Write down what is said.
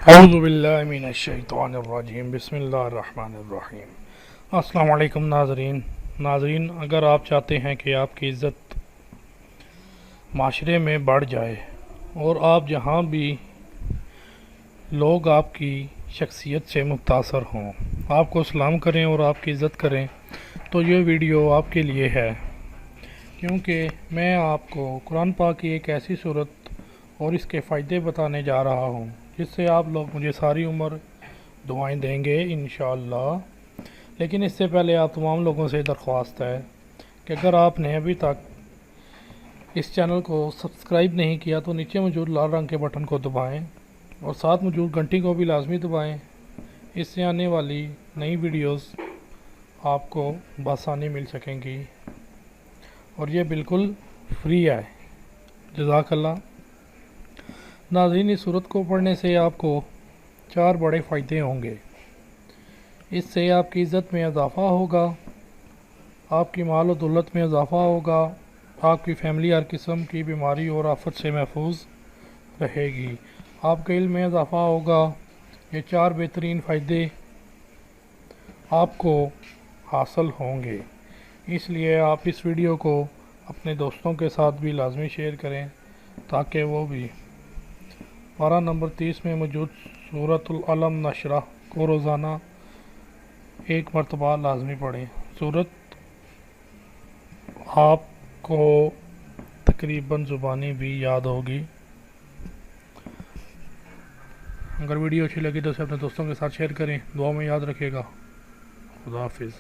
اعوذ باللہ من الشیطان الرجیم بسم اللہ الرحمن الرحیم۔ السلام علیکم ناظرین، اگر آپ چاہتے ہیں کہ آپ کی عزت معاشرے میں بڑھ جائے اور آپ جہاں بھی لوگ آپ کی شخصیت سے متاثر ہوں، آپ کو سلام کریں اور آپ کی عزت کریں، تو یہ ویڈیو آپ کے لیے ہے، کیونکہ میں آپ کو قرآن پاک کی ایک ایسی صورت اور اس کے فائدے بتانے جا رہا ہوں جس سے آپ لوگ مجھے ساری عمر دعائیں دیں گے انشاءاللہ۔ لیکن اس سے پہلے آپ تمام لوگوں سے درخواست ہے کہ اگر آپ نے ابھی تک اس چینل کو سبسکرائب نہیں کیا تو نیچے موجود لال رنگ کے بٹن کو دبائیں اور ساتھ موجود گھنٹی کو بھی لازمی دبائیں۔ اس سے آنے والی نئی ویڈیوز آپ کو بآسانی مل سکیں گی اور یہ بالکل فری ہے۔ جزاک اللہ۔ ناظرین، اس صورت کو پڑھنے سے آپ کو 4 بڑے فائدے ہوں گے۔ اس سے آپ کی عزت میں اضافہ ہوگا، آپ کی مال و دولت میں اضافہ ہوگا، آپ کی فیملی ہر قسم کی بیماری اور آفت سے محفوظ رہے گی، آپ کے علم میں اضافہ ہوگا۔ یہ 4 بہترین فائدے آپ کو حاصل ہوں گے، اس لیے آپ اس ویڈیو کو اپنے دوستوں کے ساتھ بھی لازمی شیئر کریں تاکہ وہ بھی پارہ نمبر 30 میں موجود سورۃ العلم نشرہ کو روزانہ 1 مرتبہ لازمی پڑھیں۔ سورت آپ کو تقریباً زبانی بھی یاد ہوگی۔ اگر ویڈیو اچھی لگی تو اسے اپنے دوستوں کے ساتھ شیئر کریں۔ دعا میں یاد رکھیے گا۔ خدا حافظ۔